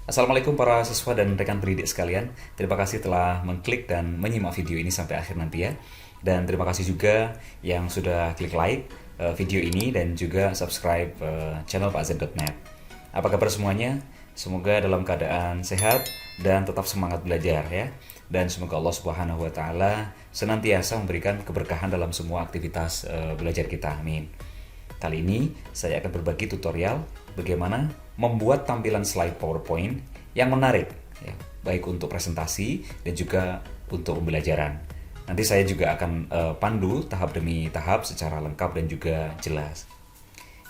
Assalamualaikum para siswa dan rekan pendidik sekalian. Terima kasih telah mengklik dan menyimak video ini sampai akhir nanti ya. Dan terima kasih juga yang sudah klik like video ini dan juga subscribe channel pakz.net. Apa kabar semuanya? Semoga dalam keadaan sehat dan tetap semangat belajar ya. Dan semoga Allah Subhanahu wa taala senantiasa memberikan keberkahan dalam semua aktivitas belajar kita. Amin. Kali ini saya akan berbagi tutorial bagaimana membuat tampilan slide PowerPoint yang menarik, ya, baik untuk presentasi dan juga untuk pembelajaran. Nanti saya juga akan pandu tahap demi tahap secara lengkap dan juga jelas.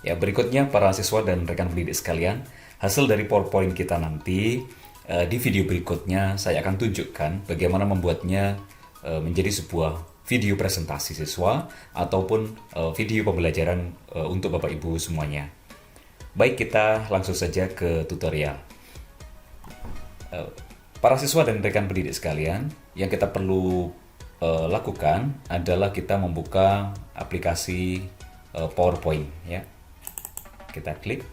Ya, berikutnya para siswa dan rekan pendidik sekalian, hasil dari PowerPoint kita nanti di video berikutnya saya akan tunjukkan bagaimana membuatnya menjadi sebuah video presentasi siswa ataupun video pembelajaran untuk Bapak Ibu semuanya. Baik, kita langsung saja ke tutorial. Para siswa dan rekan pendidik sekalian, yang kita perlu lakukan adalah kita membuka aplikasi PowerPoint ya. Kita klik.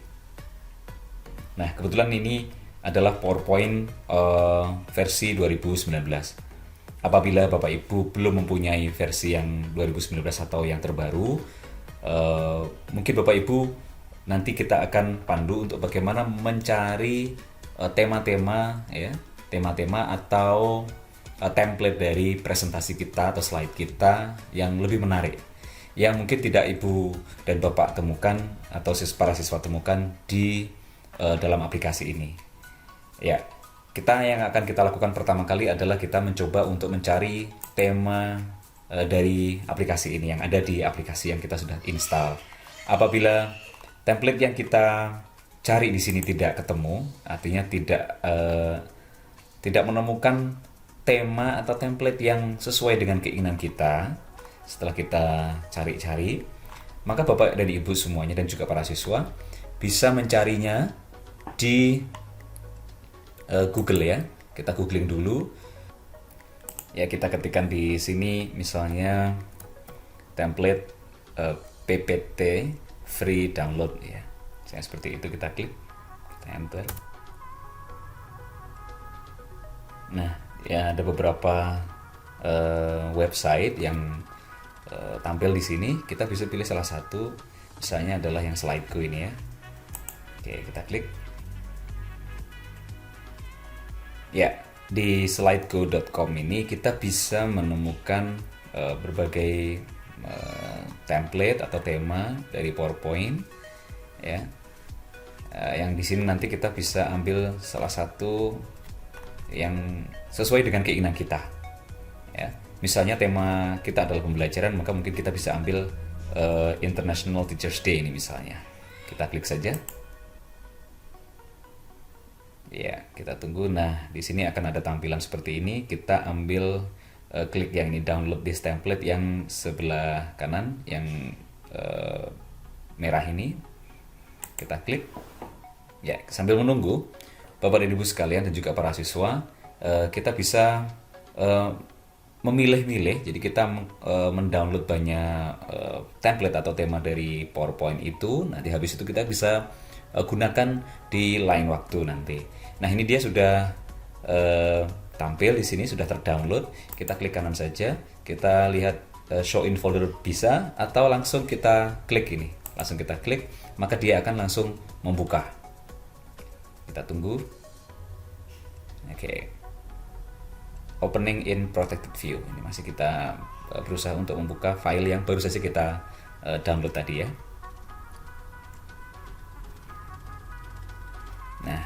Nah, kebetulan ini adalah PowerPoint versi 2019. Apabila Bapak Ibu belum mempunyai versi yang 2019 atau yang terbaru, mungkin Bapak Ibu nanti kita akan pandu untuk bagaimana mencari tema-tema ya, tema-tema atau template dari presentasi kita atau slide kita yang lebih menarik, yang mungkin tidak Ibu dan Bapak temukan atau para siswa temukan di dalam aplikasi ini. Ya, yang akan kita lakukan pertama kali adalah kita mencoba untuk mencari tema dari aplikasi ini yang ada di aplikasi yang kita sudah install. Apabila template yang kita cari di sini tidak ketemu, artinya tidak menemukan tema atau template yang sesuai dengan keinginan kita, setelah kita cari-cari, maka Bapak dan Ibu semuanya dan juga para siswa bisa mencarinya di Google ya. Kita googling dulu. Ya, kita ketikkan di sini misalnya template PPT free download ya. Seperti itu, kita klik, kita enter. Nah, ya ada beberapa website yang tampil di sini. Kita bisa pilih salah satu, misalnya adalah yang Slideco ini ya. Oke, kita klik. Ya, di slideco.com ini kita bisa menemukan berbagai template atau tema dari PowerPoint ya. Yang di sini nanti kita bisa ambil salah satu yang sesuai dengan keinginan kita. Ya. Misalnya tema kita adalah pembelajaran, maka mungkin kita bisa ambil International Teachers Day ini misalnya. Kita klik saja. Ya, kita tunggu. Nah, di sini akan ada tampilan seperti ini. Kita ambil klik yang ini, download this template yang sebelah kanan, yang merah ini. Kita klik. Ya, sambil menunggu Bapak dan Ibu sekalian dan juga para siswa, kita bisa memilih-milih. Jadi kita mendownload banyak template atau tema dari PowerPoint itu. Nanti habis itu kita bisa gunakan di lain waktu nanti. Nah, ini dia sudah tampil di sini, sudah terdownload. Kita klik kanan saja, kita lihat show in folder bisa, atau langsung kita klik ini, langsung kita klik, maka dia akan langsung membuka. Kita tunggu. Oke. Opening in protected view. Ini masih kita berusaha untuk membuka file yang baru saja kita download tadi ya. Nah,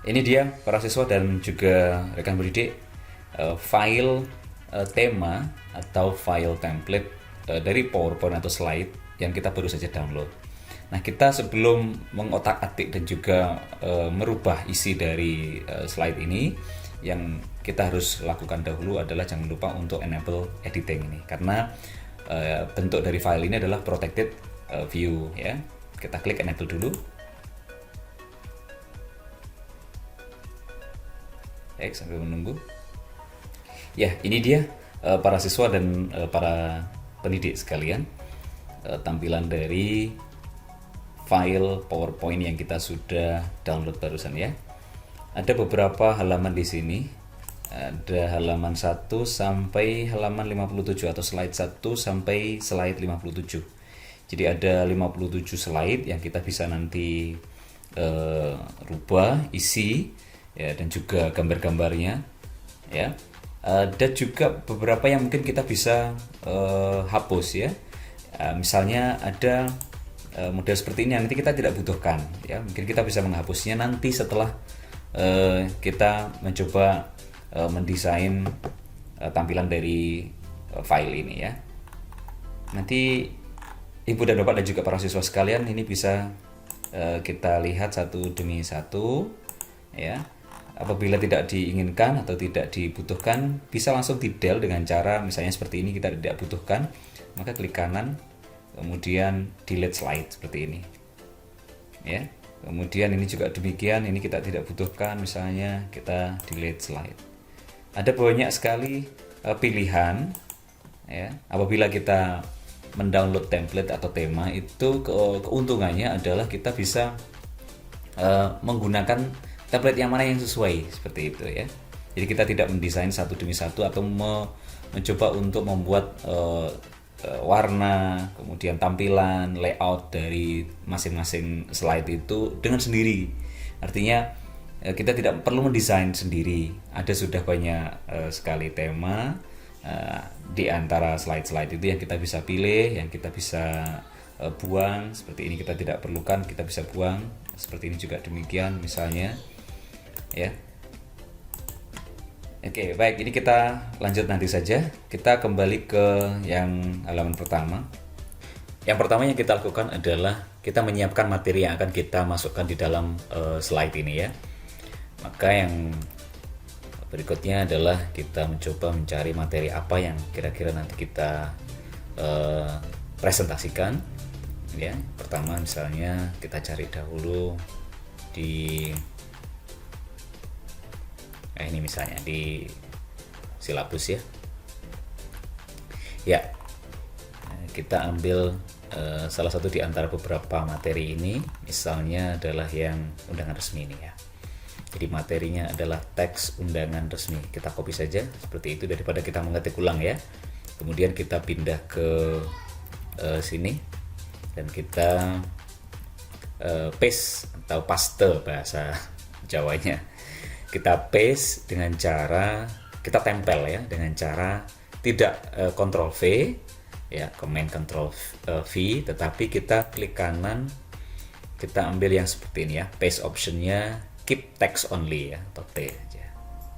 ini dia para siswa dan juga rekan pendidik, file tema atau file template dari PowerPoint atau slide yang kita baru saja download. Nah, kita sebelum mengotak-atik dan juga merubah isi dari slide ini, yang kita harus lakukan dahulu adalah jangan lupa untuk enable editing ini, karena bentuk dari file ini adalah protected view ya. Kita klik enable dulu. Sambil menunggu. Ya, ini dia para siswa dan para pendidik sekalian, tampilan dari file PowerPoint yang kita sudah download barusan ya. Ada beberapa halaman di sini. Ada halaman 1 sampai halaman 57 atau slide 1 sampai slide 57. Jadi ada 57 slide yang kita bisa nanti rubah isi ya, dan juga gambar-gambarnya ya. Ada juga beberapa yang mungkin kita bisa hapus ya. Misalnya ada model seperti ini yang nanti kita tidak butuhkan ya, mungkin kita bisa menghapusnya nanti setelah kita mencoba mendesain tampilan dari file ini ya. Nanti ibu dan bapak dan juga para siswa sekalian ini bisa kita lihat satu demi satu ya. Apabila tidak diinginkan atau tidak dibutuhkan, bisa langsung di del dengan cara misalnya seperti ini, kita tidak butuhkan, maka klik kanan, kemudian delete slide seperti ini ya. Kemudian ini juga demikian, ini kita tidak butuhkan, misalnya kita delete slide. Ada banyak sekali pilihan ya. Apabila kita mendownload template atau tema, itu keuntungannya adalah kita bisa menggunakan template yang mana yang sesuai seperti itu ya. Jadi kita tidak mendesain satu demi satu atau mencoba untuk membuat warna, kemudian tampilan, layout dari masing-masing slide itu dengan sendiri. Artinya kita tidak perlu mendesain sendiri. Ada sudah banyak sekali tema di antara slide-slide itu yang kita bisa pilih, yang kita bisa buang. Seperti ini kita tidak perlukan, kita bisa buang. Seperti ini juga demikian misalnya ya. Oke, baik, ini kita lanjut nanti saja. Kita kembali ke yang halaman pertama. Yang pertama yang kita lakukan adalah kita menyiapkan materi yang akan kita masukkan di dalam slide ini ya. Maka yang berikutnya adalah kita mencoba mencari materi apa yang kira-kira nanti kita presentasikan ya. Pertama misalnya kita cari dahulu di ini misalnya di silabus ya. Ya, kita ambil salah satu di antara beberapa materi ini, misalnya adalah yang undangan resmi ini ya. Jadi materinya adalah teks undangan resmi. Kita copy saja seperti itu daripada kita mengetik ulang ya. Kemudian kita pindah ke sini dan kita paste atau paste bahasa Jawanya. Kita paste dengan cara kita tempel ya, dengan cara tidak Ctrl V ya, Command Ctrl V, tetapi kita klik kanan, kita ambil yang seperti ini ya, paste optionnya keep text only ya, atau T aja.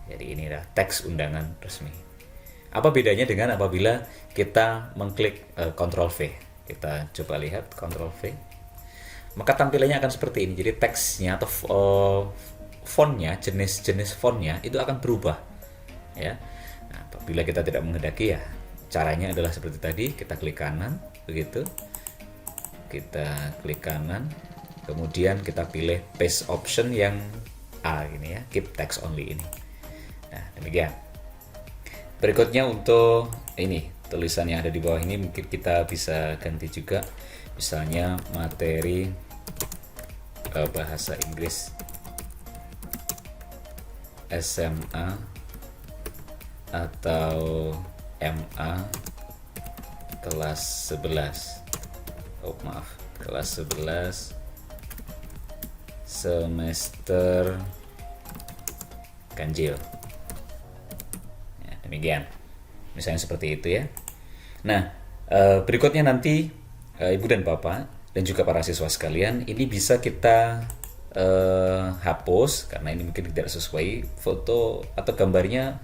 Jadi ini adalah teks undangan resmi. Apa bedanya dengan apabila kita mengklik Ctrl V? Kita coba lihat Ctrl V. Maka tampilannya akan seperti ini. Jadi teksnya atau fontnya, jenis fontnya itu akan berubah ya. Nah, apabila kita tidak menghendaki ya, caranya adalah seperti tadi, kita klik kanan begitu, kita klik kanan, kemudian kita pilih paste option yang A ini ya, keep text only ini. Nah demikian. Berikutnya untuk ini tulisan yang ada di bawah ini mungkin kita bisa ganti juga, misalnya materi bahasa Inggris SMA atau MA kelas 11. Oh maaf, kelas 11 semester ganjil. Ya, demikian. Misalnya seperti itu ya. Nah, berikutnya nanti Ibu dan Bapak dan juga para siswa sekalian, ini bisa kita hapus karena ini mungkin tidak sesuai foto atau gambarnya,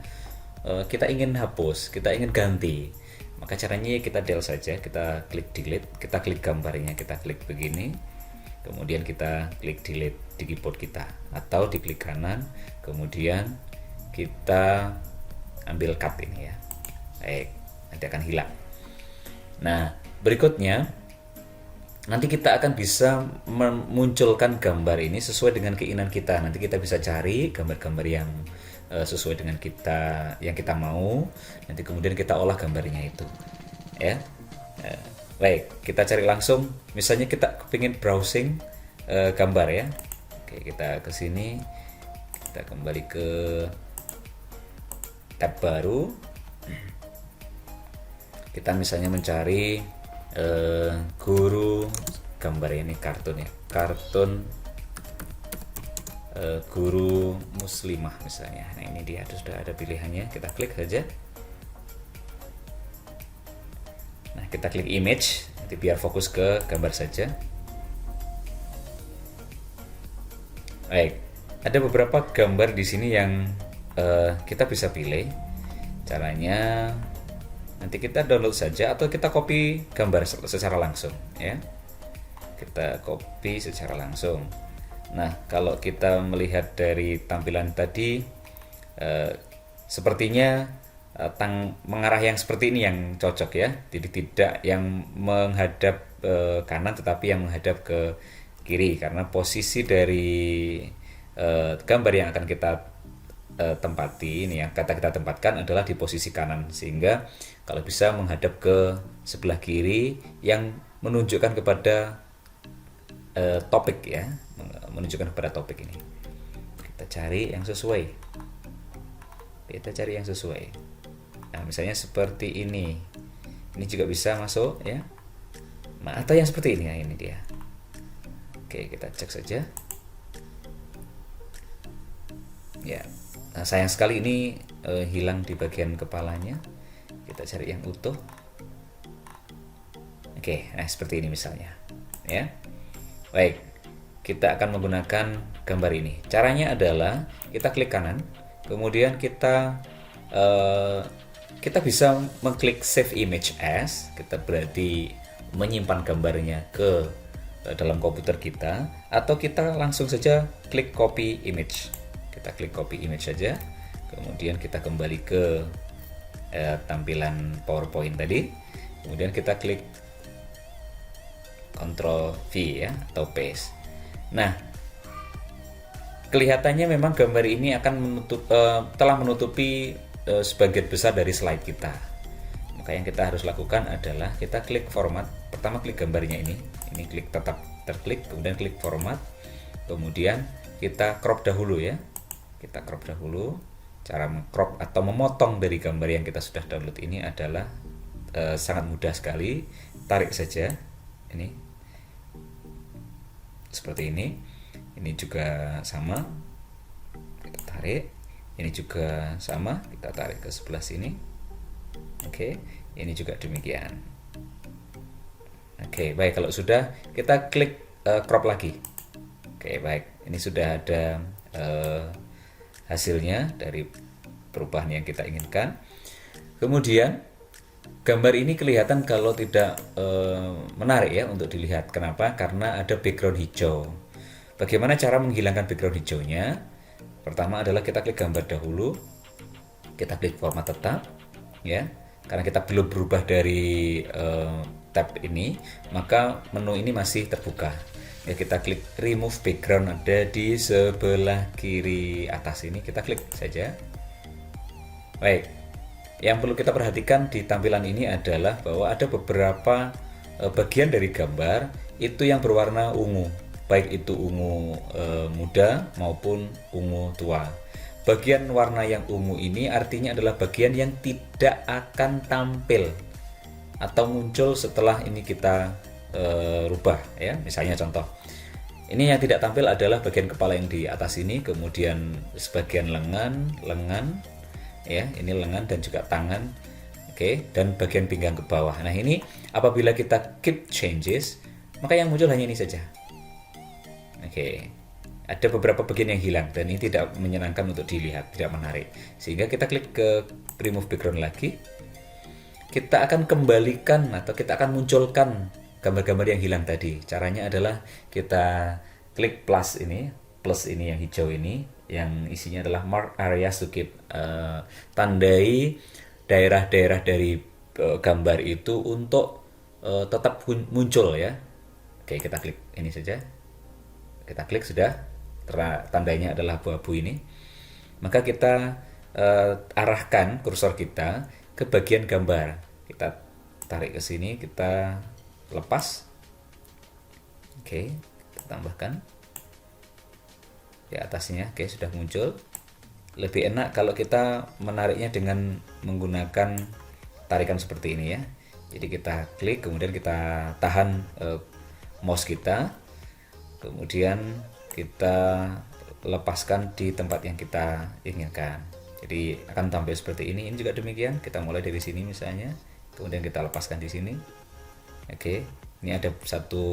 kita ingin hapus, kita ingin ganti. Maka caranya kita del saja, kita klik delete, kita klik gambarnya, kita klik begini, kemudian kita klik delete di keyboard kita, atau di klik kanan, kemudian kita ambil cut ini ya. Baik, nanti akan hilang. Nah, berikutnya nanti kita akan bisa memunculkan gambar ini sesuai dengan keinginan kita. Nanti kita bisa cari gambar-gambar yang sesuai dengan kita, yang kita mau. Nanti kemudian kita olah gambarnya itu, ya. Baik, kita cari langsung. Misalnya kita kepingin browsing gambar ya. Oke, kita ke sini, kita Kita kembali ke tab baru. Kita misalnya mencari guru gambar ini kartun ya, kartun guru muslimah misalnya. Nah ini dia, sudah ada pilihannya, kita klik saja. Nah kita klik image, nanti biar fokus ke gambar saja. Baik, ada beberapa gambar di sini yang kita bisa pilih. Caranya nanti kita download saja atau kita copy gambar secara langsung ya. Kita copy secara langsung. Nah, kalau kita melihat dari tampilan tadi, sepertinya mengarah yang seperti ini yang cocok ya. Jadi tidak yang menghadap kanan, tetapi yang menghadap ke kiri, karena posisi dari gambar yang akan kita tempati ini, yang kita tempatkan adalah di posisi kanan, sehingga kalau bisa menghadap ke sebelah kiri yang menunjukkan kepada topik ya, menunjukkan kepada topik ini. Kita cari yang sesuai. Nah, misalnya seperti ini. Ini juga bisa masuk ya. Nah, atau yang seperti ini, nah ini dia. Oke, kita cek saja. Ya. Nah, sayang sekali ini hilang di bagian kepalanya. Kita cari yang utuh. Oke, nah seperti ini misalnya. Ya. Baik, kita akan menggunakan gambar ini. Caranya adalah kita klik kanan, kemudian kita bisa mengklik save image as. Kita berarti menyimpan gambarnya ke dalam komputer kita, atau kita langsung saja klik copy image. Kita klik copy image saja, kemudian kita kembali ke tampilan PowerPoint tadi, kemudian kita klik Ctrl V ya, atau paste. Nah, kelihatannya memang gambar ini akan telah menutupi sebagian besar dari slide kita. Maka yang kita harus lakukan adalah kita klik format. Pertama klik gambarnya ini klik tetap terklik, kemudian klik format, kemudian kita crop dahulu ya. Kita crop dahulu. Cara crop atau memotong dari gambar yang kita sudah download ini adalah sangat mudah sekali. Tarik saja ini. Seperti ini juga sama, kita tarik, ini juga sama, kita tarik ke sebelah sini. Oke, ini juga demikian. Oke, baik, kalau sudah kita klik crop lagi. Oke, baik, ini sudah ada hasilnya dari perubahan yang kita inginkan. Kemudian gambar ini kelihatan kalau tidak menarik ya untuk dilihat. Kenapa? Karena ada background hijau. Bagaimana cara menghilangkan background hijaunya? Pertama adalah kita klik gambar dahulu, kita klik format tetap, ya. Karena kita belum berubah dari tab ini, maka menu ini masih terbuka. Ya, kita klik remove background, ada di sebelah kiri atas ini, kita klik saja. Baik. Yang perlu kita perhatikan di tampilan ini adalah bahwa ada beberapa bagian dari gambar itu yang berwarna ungu, baik itu ungu muda maupun ungu tua. Bagian warna yang ungu ini artinya adalah bagian yang tidak akan tampil atau muncul setelah ini kita rubah ya. Misalnya contoh, ini yang tidak tampil adalah bagian kepala yang di atas ini, kemudian sebagian lengan ya, ini lengan dan juga tangan, oke, dan bagian pinggang ke bawah. Nah ini apabila kita keep changes, maka yang muncul hanya ini saja. Oke, ada beberapa bagian yang hilang dan ini tidak menyenangkan untuk dilihat, tidak menarik. Sehingga kita klik ke remove background lagi, kita akan kembalikan atau kita akan munculkan gambar-gambar yang hilang tadi. Caranya adalah kita klik plus ini yang hijau ini, yang isinya adalah mark areas to keep, tandai daerah-daerah dari gambar itu untuk tetap muncul ya. Oke, kita klik ini saja, kita klik, sudah tandanya adalah abu-abu ini. Maka kita arahkan kursor kita ke bagian gambar, kita tarik ke sini, kita lepas. Oke, kita tambahkan. di atasnya. Oke, sudah muncul. Lebih enak kalau kita menariknya dengan menggunakan tarikan seperti ini ya. Jadi kita klik, kemudian kita tahan mouse kita, kemudian kita lepaskan di tempat yang kita inginkan. Jadi akan tampil seperti ini. Ini juga demikian. Kita mulai dari sini misalnya, kemudian kita lepaskan di sini. Oke, ini ada satu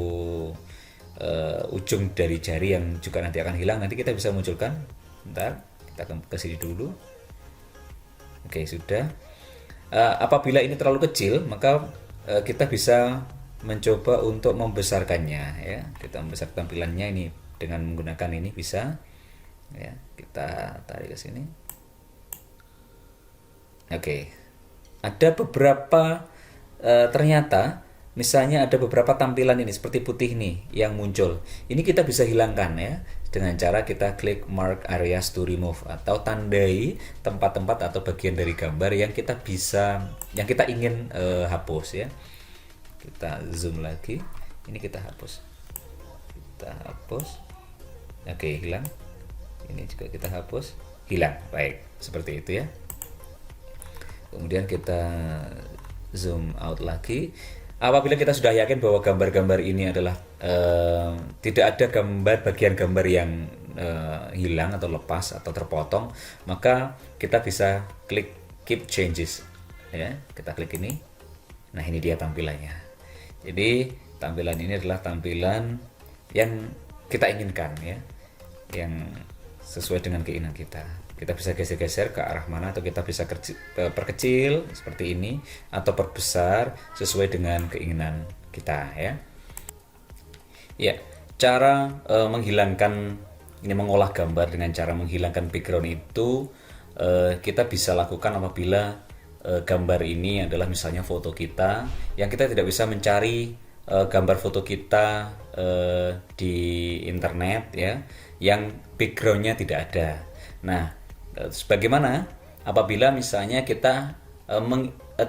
ujung dari jari yang juga nanti akan hilang. Nanti kita bisa munculkan. Bentar, kita ke sini dulu. Oke, sudah. Apabila ini terlalu kecil, maka kita bisa mencoba untuk membesarkannya ya. Kita membesar tampilannya ini dengan menggunakan ini bisa ya. Kita tarik ke sini. Oke. Ada beberapa ternyata misalnya ada beberapa tampilan ini seperti putih nih yang muncul. Ini kita bisa hilangkan ya dengan cara kita klik mark areas to remove atau tandai tempat-tempat atau bagian dari gambar yang kita ingin hapus ya. Kita zoom lagi. Ini kita hapus. Kita hapus. Oke, hilang. Ini juga kita hapus. Hilang. Baik, seperti itu ya. Kemudian kita zoom out lagi. Apabila kita sudah yakin bahwa gambar-gambar ini adalah tidak ada bagian gambar yang hilang atau lepas atau terpotong, maka kita bisa klik keep changes ya. Kita klik ini. Nah, ini dia tampilannya. Jadi tampilan ini adalah tampilan yang kita inginkan ya, yang sesuai dengan keinginan kita. Kita bisa geser-geser ke arah mana, atau kita bisa perkecil seperti ini atau perbesar sesuai dengan keinginan kita ya. Ya, cara menghilangkan ini, mengolah gambar dengan cara menghilangkan background itu kita bisa lakukan apabila gambar ini adalah misalnya foto kita yang kita tidak bisa mencari gambar foto kita di internet ya, yang backgroundnya tidak ada. Nah, sebagaimana apabila misalnya kita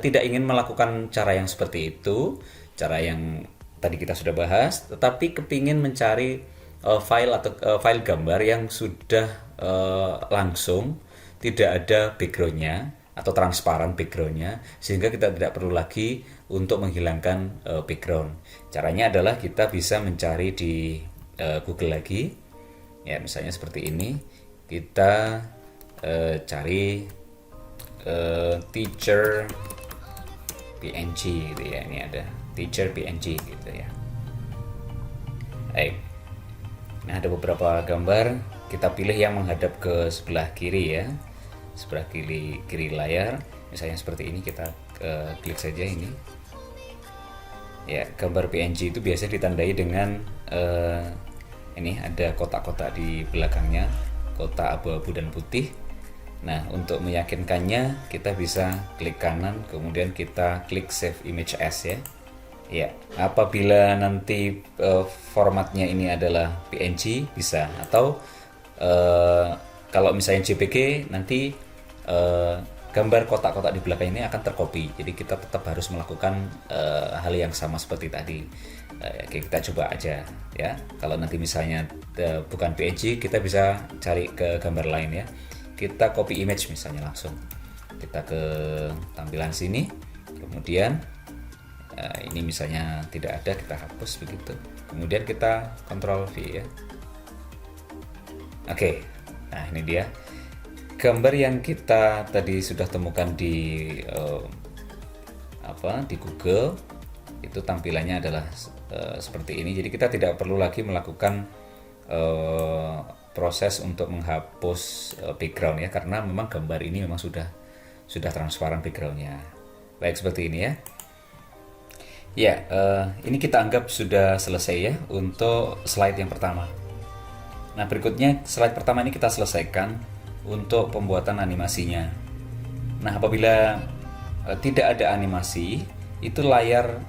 tidak ingin melakukan cara yang seperti itu, cara yang tadi kita sudah bahas, tetapi kepingin mencari file atau file gambar yang sudah langsung tidak ada backgroundnya atau transparan backgroundnya, sehingga kita tidak perlu lagi untuk menghilangkan background. Caranya adalah kita bisa mencari di Google lagi ya, misalnya seperti ini. Kita cari teacher PNG gitu ya. Ini ada teacher PNG gitu ya. Baik. Nah, ada beberapa gambar. Kita pilih yang menghadap ke sebelah kiri ya, sebelah kiri layar. Misalnya seperti ini, kita klik saja ini. Ya, gambar PNG itu biasa ditandai dengan ini ada kotak-kotak di belakangnya, kotak abu-abu dan putih. Nah, untuk meyakinkannya kita bisa klik kanan, kemudian kita klik save image as ya. Ya, apabila nanti formatnya ini adalah PNG bisa, atau kalau misalnya JPG nanti gambar kotak-kotak di belakang ini akan tercopy. Jadi kita tetap harus melakukan hal yang sama seperti tadi. Oke, kita coba aja ya. Kalau nanti misalnya bukan PNG, kita bisa cari ke gambar lain ya. Kita copy image misalnya langsung. Kita ke tampilan sini. Kemudian ini misalnya tidak ada, kita hapus begitu. Kemudian kita Ctrl V ya. Oke. Nah, ini dia gambar yang kita tadi sudah temukan di di Google. Itu tampilannya adalah seperti ini. Jadi kita tidak perlu lagi melakukan proses untuk menghapus background ya, karena memang gambar ini memang sudah transparan backgroundnya. Baik, seperti ini ya. Ya, ini kita anggap sudah selesai ya untuk slide yang pertama. Nah, berikutnya slide pertama ini kita selesaikan untuk pembuatan animasinya. Nah, apabila tidak ada animasi, itu layar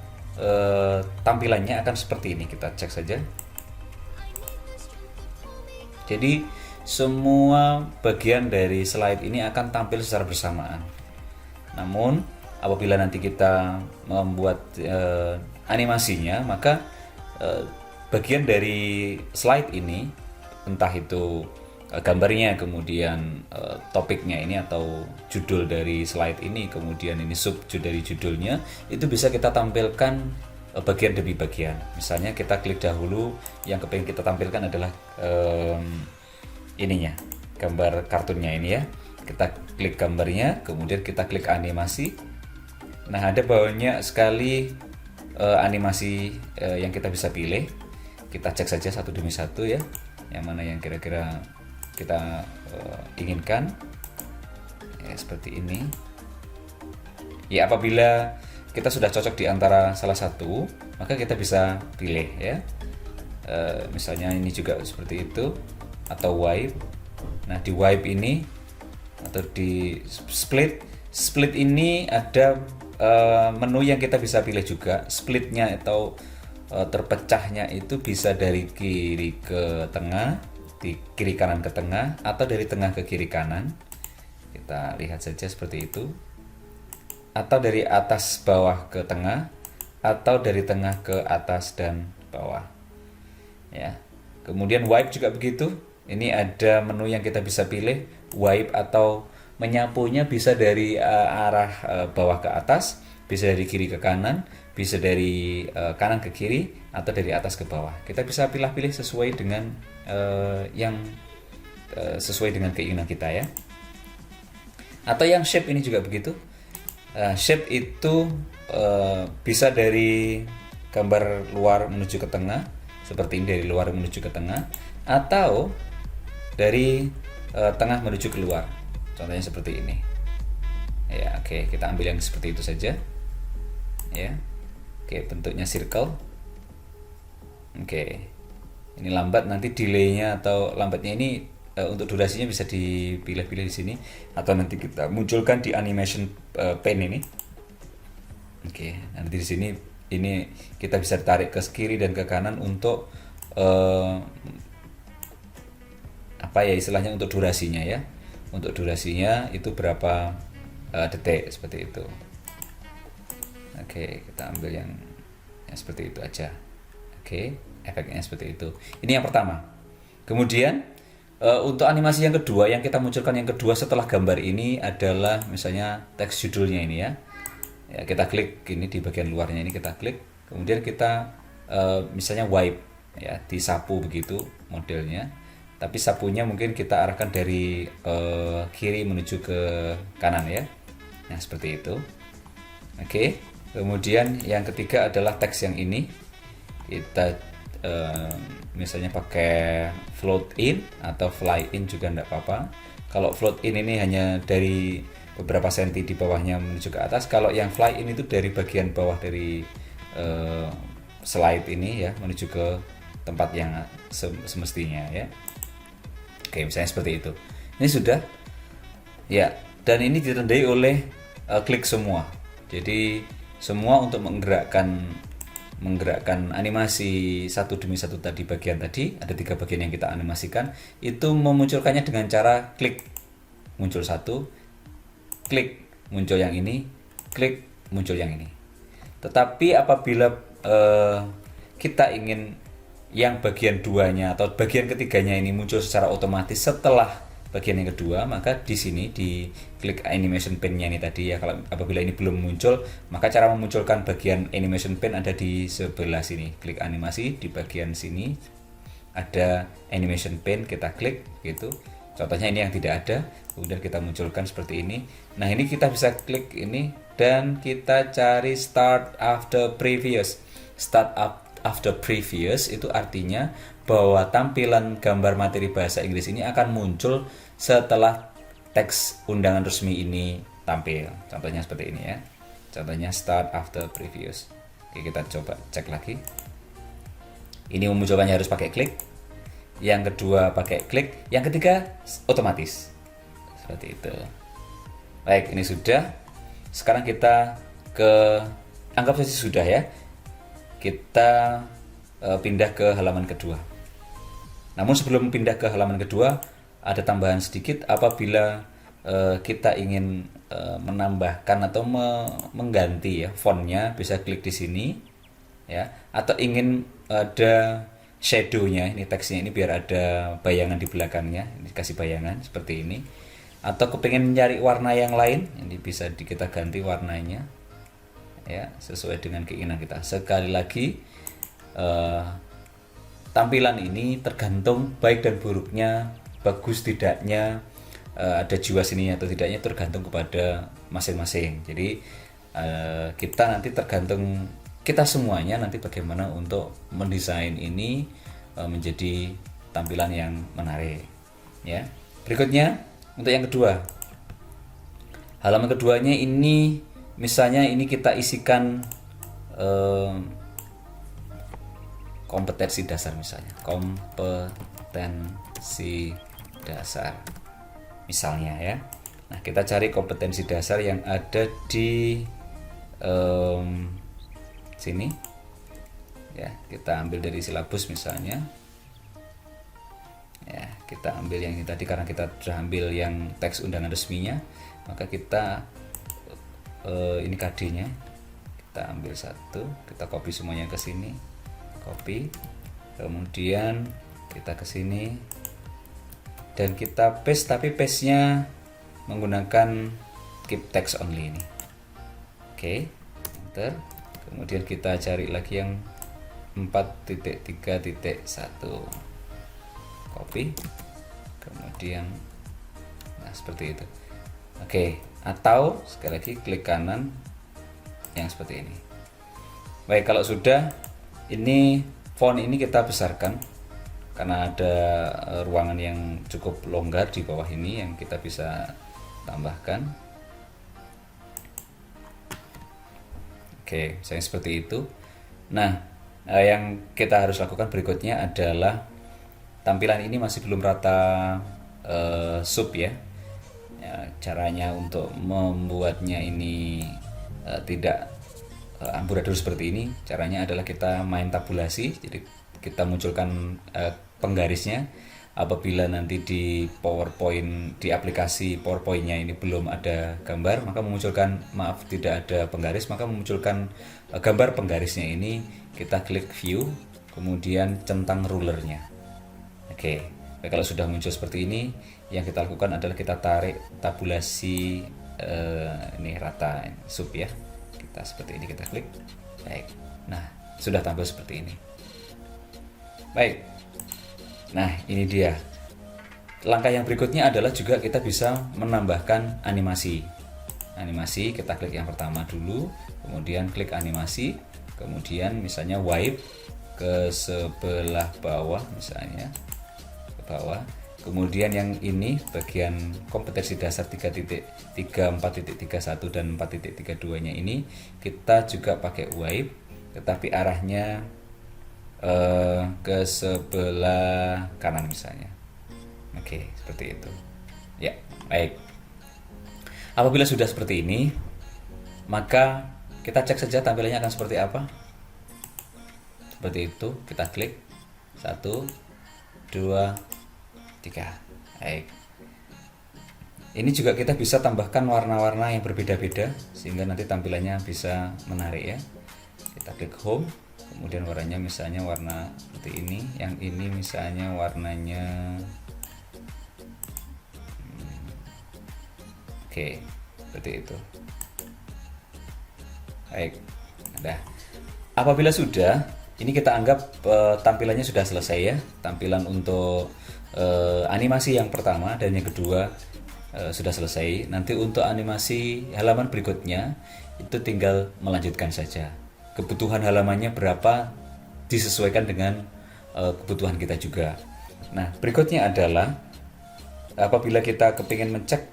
tampilannya akan seperti ini. Kita cek saja. Jadi semua bagian dari slide ini akan tampil secara bersamaan. Namun apabila nanti kita membuat animasinya, maka bagian dari slide ini, entah itu gambarnya, kemudian topiknya ini atau judul dari slide ini, kemudian ini sub dari judulnya, itu bisa kita tampilkan bagian demi bagian. Misalnya kita klik dahulu, yang kepengen kita tampilkan adalah ininya, gambar kartunnya ini ya. Kita klik gambarnya, kemudian kita klik animasi. Nah, ada banyak sekali animasi yang kita bisa pilih. Kita cek saja satu demi satu ya, yang mana yang kira-kira kita inginkan ya, seperti ini ya. Apabila kita sudah cocok di antara salah satu, maka kita bisa pilih ya. Misalnya ini juga seperti itu, atau wipe. Nah, di wipe ini atau di split ini ada menu yang kita bisa pilih juga. Splitnya atau terpecahnya itu bisa dari kiri ke tengah, di kiri kanan ke tengah, atau dari tengah ke kiri kanan. Kita lihat saja seperti itu, atau dari atas bawah ke tengah, atau dari tengah ke atas dan bawah ya. Kemudian wipe juga begitu. Ini ada menu yang kita bisa pilih. Wipe atau menyapunya bisa dari arah bawah ke atas, bisa dari kiri ke kanan, bisa dari kanan ke kiri, atau dari atas ke bawah. Kita bisa pilih-pilih sesuai dengan yang sesuai dengan keinginan kita ya. Atau yang shape ini juga begitu. Shape itu bisa dari gambar luar menuju ke tengah, seperti ini, dari luar menuju ke tengah, atau dari tengah menuju keluar. Contohnya seperti ini. Ya, oke, kita ambil yang seperti itu saja. Ya. Oke, bentuknya circle. Oke. Ini lambat, nanti delaynya atau lambatnya ini untuk durasinya bisa dipilih-pilih di sini, atau nanti kita munculkan di animation pane ini. Oke, nanti di sini ini kita bisa tarik ke kiri dan ke kanan untuk apa ya istilahnya, untuk durasinya ya. Untuk durasinya itu berapa detik, seperti itu. Oke, kita ambil yang seperti itu aja. Oke, efeknya seperti itu. Ini yang pertama. Kemudian untuk animasi yang kedua, yang kita munculkan yang kedua setelah gambar ini adalah misalnya teks judulnya ini ya. Ya, kita klik ini di bagian luarnya ini, kita klik. Kemudian kita misalnya wipe ya, disapu begitu modelnya. Tapi sapunya mungkin kita arahkan dari kiri menuju ke kanan ya. Nah, seperti itu. Oke. Kemudian yang ketiga adalah teks yang ini. Kita misalnya pakai float in atau fly in juga enggak apa-apa. Kalau float in ini hanya dari beberapa senti di bawahnya menuju ke atas. Kalau yang fly in itu dari bagian bawah dari slide ini ya, menuju ke tempat yang semestinya ya. Oke, misalnya seperti itu. Ini sudah ya, dan ini ditandai oleh klik semua. Jadi semua untuk menggerakkan animasi satu demi satu tadi, bagian tadi ada 3 bagian yang kita animasikan, itu memunculkannya dengan cara klik muncul satu, klik muncul yang ini, klik muncul yang ini. Tetapi apabila kita ingin yang bagian duanya atau bagian ketiganya ini muncul secara otomatis setelah bagian yang kedua, maka di sini di klik animation pane-nya ini tadi ya. Kalau apabila ini belum muncul, maka cara memunculkan bagian animation pane ada di sebelah sini. Klik animasi, di bagian sini ada animation pane, kita klik gitu. Contohnya ini yang tidak ada, kemudian kita munculkan seperti ini. Nah, ini kita bisa klik ini dan kita cari start after previous. Start after previous itu artinya bahwa tampilan gambar materi bahasa Inggris ini akan muncul setelah teks undangan resmi ini tampil. Contohnya seperti ini ya. Contohnya start after previous. Oke, kita coba cek lagi. Ini memunculkannya harus pakai klik. Yang kedua pakai klik. Yang ketiga otomatis. Seperti itu. Baik, ini sudah. Sekarang kita anggap saja sudah ya. Kita pindah ke halaman kedua. Namun sebelum pindah ke halaman kedua, ada tambahan sedikit. Apabila kita ingin menambahkan atau mengganti ya fontnya, bisa klik di sini ya. Atau ingin ada shadow-nya, ini teksnya ini biar ada bayangan di belakangnya, ini kasih bayangan seperti ini. Atau kepengen mencari warna yang lain, ini bisa kita ganti warnanya ya sesuai dengan keinginan kita. Sekali lagi tampilan ini tergantung baik dan buruknya, bagus tidaknya, ada jiwa seninya atau tidaknya tergantung kepada masing-masing. Jadi kita nanti tergantung kita semuanya nanti bagaimana untuk mendesain ini menjadi tampilan yang menarik ya. Berikutnya untuk yang kedua, halaman keduanya ini misalnya ini kita isikan kompetensi dasar, misalnya kompetensi dasar misalnya ya. Nah, kita cari kompetensi dasar yang ada di sini ya, kita ambil dari silabus misalnya ya, kita ambil yang ini tadi karena kita sudah ambil yang teks undangan resminya, maka kita ini KD-nya kita ambil satu, kita copy semuanya ke sini, copy, kemudian kita ke sini dan kita paste, tapi paste-nya menggunakan keep text only ini. Oke, enter. Kemudian kita cari lagi yang 4.3.1, copy, kemudian nah seperti itu. Oke, atau sekali lagi klik kanan yang seperti ini. Baik, kalau sudah, ini font ini kita besarkan karena ada ruangan yang cukup longgar di bawah ini yang kita bisa tambahkan. Oke, misalnya seperti itu. Nah, yang kita harus lakukan berikutnya adalah tampilan ini masih belum rata sub ya. Caranya untuk membuatnya ini tidak amburadul seperti ini, caranya adalah kita main tabulasi. Jadi kita munculkan penggarisnya. Apabila nanti di PowerPoint, di aplikasi PowerPoint-nya ini belum ada gambar, maka memunculkan, maaf tidak ada penggaris, maka memunculkan gambar penggarisnya ini. Kita klik view, kemudian centang rulernya. Oke, kalau sudah muncul seperti ini, yang kita lakukan adalah kita tarik tabulasi ini rata sub ya. Kita seperti ini, kita klik. Baik. Nah, sudah tampil seperti ini. Baik. Nah, ini dia. Langkah yang berikutnya adalah juga kita bisa menambahkan animasi. Animasi, kita klik yang pertama dulu, kemudian klik animasi, kemudian misalnya wipe ke sebelah bawah misalnya, ke bawah. Kemudian yang ini bagian kompetensi dasar 3.3, 4.31 dan 4.32-nya ini kita juga pakai wipe, tetapi arahnya ke sebelah kanan misalnya. Oke, seperti itu. Ya, baik. Apabila sudah seperti ini, maka kita cek saja tampilannya akan seperti apa. Seperti itu, kita klik 1, 2, 3. Baik. Ini juga kita bisa tambahkan warna-warna yang berbeda-beda sehingga nanti tampilannya bisa menarik ya. Kita klik home, kemudian warnanya misalnya warna seperti ini, yang ini misalnya warnanya oke, seperti itu. Baik. Nah, apabila sudah, ini kita anggap tampilannya sudah selesai ya. Tampilan untuk animasi yang pertama dan yang kedua sudah selesai. Nanti untuk animasi halaman berikutnya itu tinggal melanjutkan saja. Kebutuhan halamannya berapa disesuaikan dengan kebutuhan kita juga. Nah, berikutnya adalah apabila kita kepingin mencek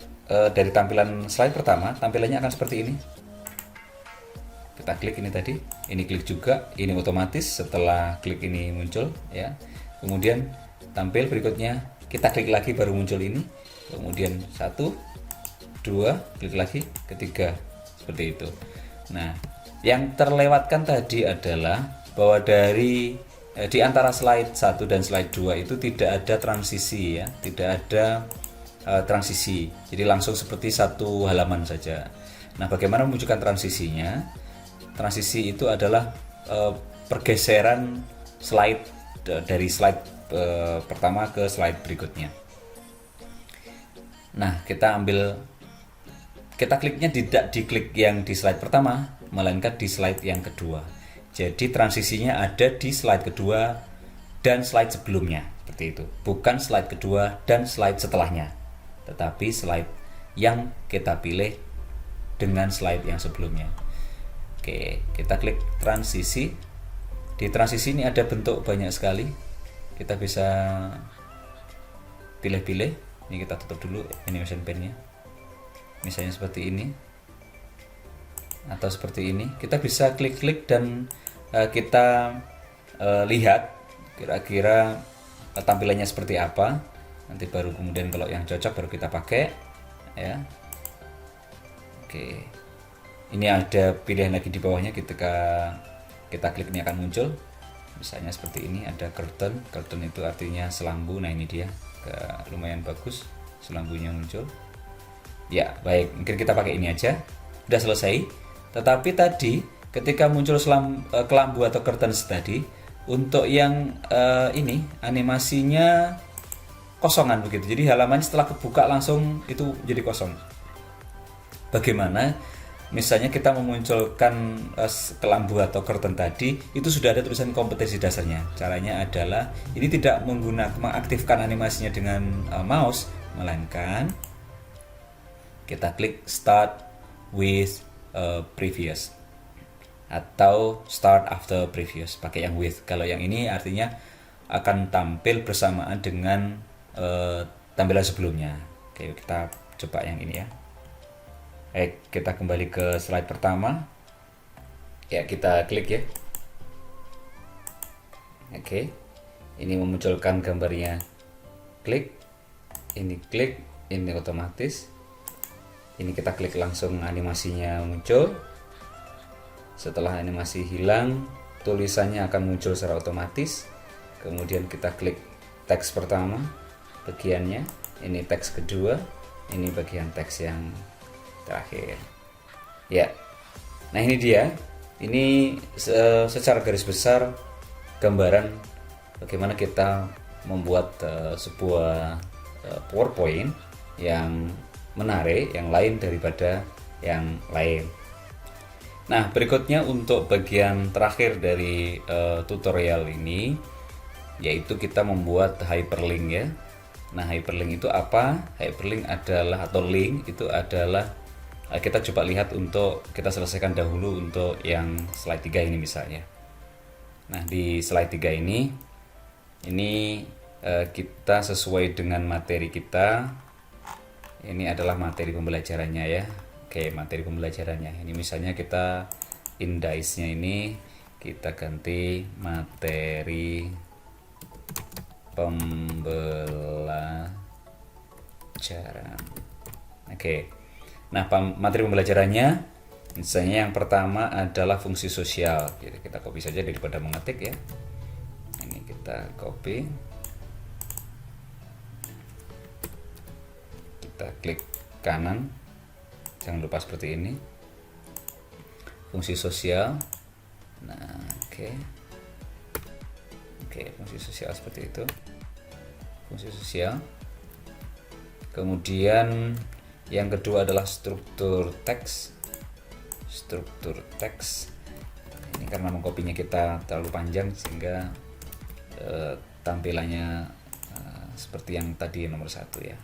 dari tampilan slide pertama, tampilannya akan seperti ini. Kita klik ini tadi, ini klik juga, ini otomatis setelah klik ini muncul ya. Kemudian tampil berikutnya, kita klik lagi baru muncul ini. Kemudian 1, 2, klik lagi, ketiga, seperti itu. Nah, yang terlewatkan tadi adalah bahwa dari di antara slide 1 dan slide 2 itu tidak ada transisi ya, tidak ada transisi. Jadi langsung seperti satu halaman saja. Nah, bagaimana memunculkan transisinya? Transisi itu adalah pergeseran slide dari slide pertama ke slide berikutnya. Nah, kita kliknya tidak di klik yang di slide pertama, melainkan di slide yang kedua. Jadi transisinya ada di slide kedua dan slide sebelumnya, seperti itu. Bukan slide kedua dan slide setelahnya, tetapi slide yang kita pilih dengan slide yang sebelumnya. Oke, kita klik transisi. Di transisi ini ada bentuk banyak sekali. Kita bisa pilih-pilih. Ini kita tutup dulu animation pane-nya. Misalnya seperti ini atau seperti ini, kita bisa klik-klik dan kita lihat kira-kira tampilannya seperti apa. Nanti baru kemudian kalau yang cocok baru kita pakai ya. Oke, ini ada pilihan lagi di bawahnya. Ketika kita klik ini akan muncul misalnya seperti ini, ada curtain itu artinya selambu. Nah ini dia, lumayan bagus selambunya muncul. Ya, baik, mungkin kita pakai ini aja. Udah selesai. Tetapi tadi ketika muncul kelambu atau curtains tadi, untuk yang ini animasinya kosongan begitu. Jadi halamannya setelah kebuka langsung itu jadi kosong. Bagaimana? Misalnya kita memunculkan kelambu atau curtain tadi, itu sudah ada tulisan kompetensi dasarnya. Caranya adalah ini tidak mengaktifkan animasinya dengan mouse, melainkan kita klik start with previous atau start after previous, pakai yang with. Kalau yang ini artinya akan tampil bersamaan dengan tampilan sebelumnya. Oke, kita coba yang ini ya. Kita kembali ke slide pertama. Ya, kita klik ya. Oke, ini memunculkan gambarnya. Klik, ini otomatis. Ini kita klik langsung animasinya muncul. Setelah animasi hilang, tulisannya akan muncul secara otomatis. Kemudian kita klik teks pertama, bagiannya. Ini teks kedua, ini bagian teks yang terakhir. Ya. Nah, ini dia. Ini secara garis besar gambaran bagaimana kita membuat sebuah PowerPoint yang menarik, yang lain daripada yang lain. Nah, berikutnya untuk bagian terakhir dari tutorial ini, yaitu kita membuat hyperlink ya. Nah, hyperlink itu apa? Hyperlink adalah, atau link itu adalah, kita coba lihat untuk kita selesaikan dahulu untuk yang slide 3 ini misalnya. Nah, di slide 3 ini kita sesuai dengan materi kita. Ini adalah materi pembelajarannya ya. Oke, materi pembelajarannya. Ini misalnya kita indice-nya ini kita ganti materi pembelajaran. Oke. Nah, materi pembelajarannya misalnya yang pertama adalah fungsi sosial. Jadi kita copy saja daripada mengetik ya. Ini kita copy. Kita klik kanan, jangan lupa seperti ini, fungsi sosial. Nah, oke, fungsi sosial seperti itu, fungsi sosial. Kemudian yang kedua adalah struktur teks. Ini karena mengkopinya kita terlalu panjang sehingga tampilannya seperti yang tadi nomor 1 ya.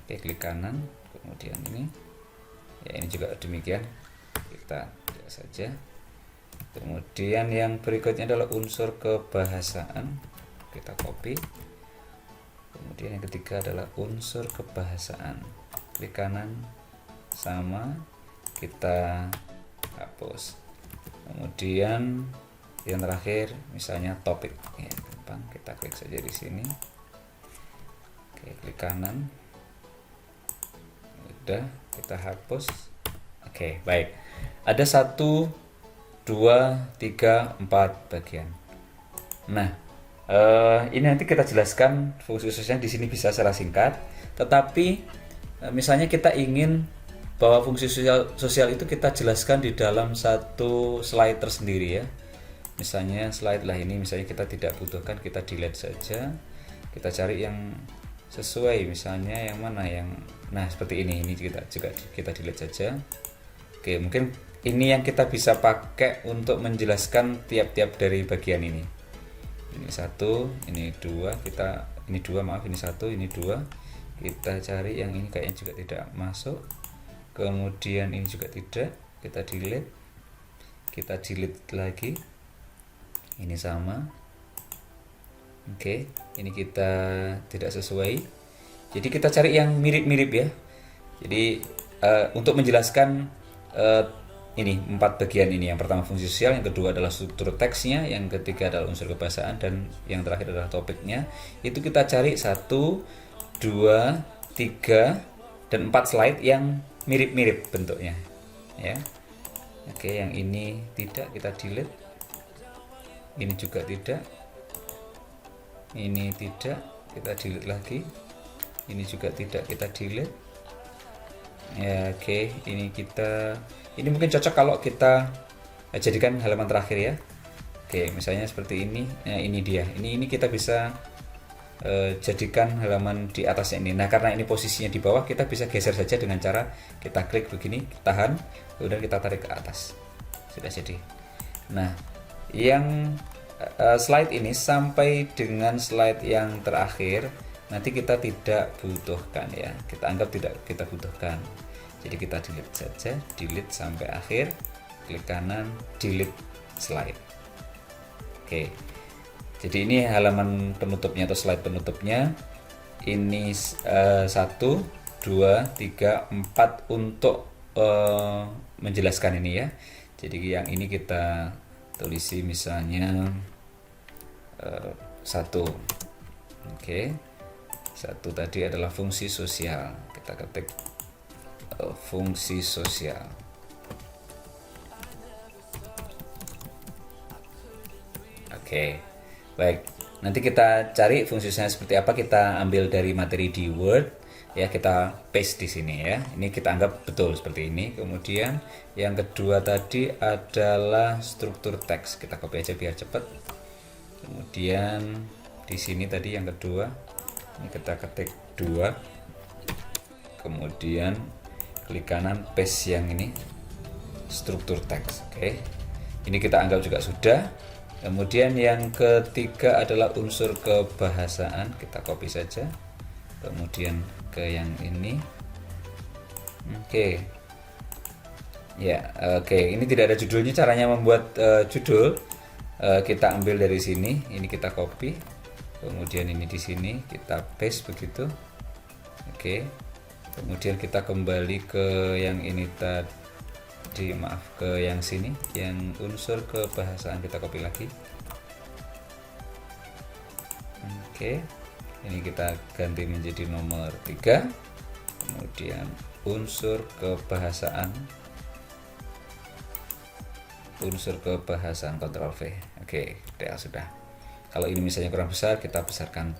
Oke, klik kanan, kemudian ini ya, ini juga demikian, kita lihat saja. Kemudian yang berikutnya adalah unsur kebahasaan, kita copy. Kemudian yang ketiga adalah unsur kebahasaan, klik kanan, sama, kita hapus. Kemudian yang terakhir misalnya topik ya, gampang, kita klik saja di sini. Oke, klik kanan, udah, kita hapus. Oke, baik. Ada 1, 2, 3, 4 bagian. Nah, ini nanti kita jelaskan fungsi sosial di sini bisa secara singkat. Tetapi misalnya kita ingin bahwa fungsi sosial itu kita jelaskan di dalam satu slide tersendiri ya. misalnya slide lah ini, misalnya kita tidak butuhkan, kita delete saja. Kita cari yang sesuai, misalnya yang mana yang, nah seperti ini kita juga kita delete saja. Oke, mungkin ini yang kita bisa pakai untuk menjelaskan tiap-tiap dari bagian ini. Ini 1, ini 2, ini 2, maaf, ini 1, ini 2. Kita cari yang ini, kayaknya juga tidak masuk. Kemudian ini juga tidak, kita delete. Kita delete lagi. Ini sama. Oke, ini kita tidak sesuai. Jadi kita cari yang mirip-mirip ya. Jadi untuk menjelaskan ini 4 bagian ini. Yang pertama fungsi sosial, yang kedua adalah struktur teksnya, yang ketiga adalah unsur kebahasaan, dan yang terakhir adalah topiknya. Itu kita cari 1, 2, 3, dan 4 slide yang mirip-mirip bentuknya ya. Oke, yang ini tidak, kita delete. Ini juga tidak, ini tidak, kita delete lagi. Ini juga tidak, kita delete ya. Oke, ini mungkin cocok kalau kita jadikan halaman terakhir ya. Oke, misalnya seperti ini. Nah, ini dia, ini kita bisa jadikan halaman di atasnya ini. Nah, karena ini posisinya di bawah, kita bisa geser saja dengan cara kita klik begini, tahan, kemudian kita tarik ke atas. Sudah jadi. Nah, yang slide ini sampai dengan slide yang terakhir nanti kita tidak butuhkan ya. Kita anggap tidak kita butuhkan. Jadi kita delete saja, delete sampai akhir, klik kanan, delete slide. Oke. Jadi ini halaman penutupnya atau slide penutupnya. Ini 1, 2, 3, 4 untuk menjelaskan ini ya. Jadi yang ini kita tulisi misalnya 1. Oke. 1 tadi adalah fungsi sosial. Kita ketik fungsi sosial. Oke. Baik, nanti kita cari fungsinya seperti apa, kita ambil dari materi di Word ya, kita paste di sini ya. Ini kita anggap betul seperti ini. Kemudian yang kedua tadi adalah struktur teks. Kita copy aja biar cepat. Kemudian di sini tadi yang kedua, ini kita ketik 2. Kemudian klik kanan, paste yang ini, struktur teks. Oke. Ini kita anggap juga sudah. Kemudian yang ketiga adalah unsur kebahasaan, kita copy saja. Kemudian ke yang ini. Oke. Ya, oke. Ini tidak ada judulnya. Caranya membuat judul kita ambil dari sini. Ini kita copy. Kemudian ini di sini kita paste begitu. Oke. Kemudian kita kembali ke yang ini tadi. Maaf, ke yang sini, yang unsur kebahasaan kita copy lagi. Oke, ini kita ganti menjadi nomor 3. Kemudian unsur kebahasaan, Ctrl V. Oke, sudah. Kalau ini misalnya kurang besar, kita besarkan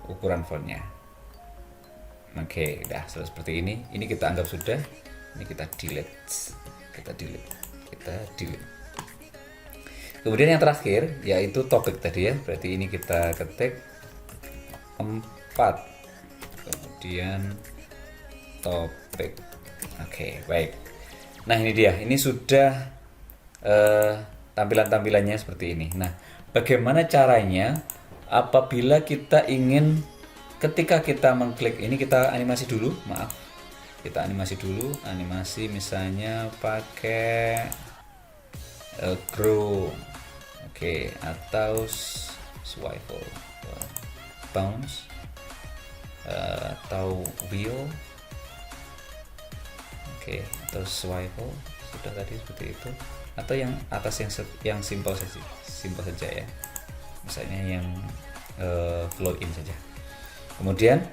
ukuran fontnya. Oke, udah seperti ini. Ini kita anggap sudah. Ini kita delete. Kemudian yang terakhir yaitu topik tadi ya. Berarti ini kita ketik 4. Kemudian topik. Oke, baik. Nah, ini dia. Ini sudah tampilan-tampilannya seperti ini. Nah, bagaimana caranya apabila kita ingin, ketika kita mengklik ini, kita animasi dulu, maaf. Kita animasi dulu, animasi misalnya pakai grow, oke, atau swivel, bounce, atau wheel, oke, atau swivel, sudah tadi seperti itu, atau yang atas yang simple saja ya, misalnya yang flow in saja. Kemudian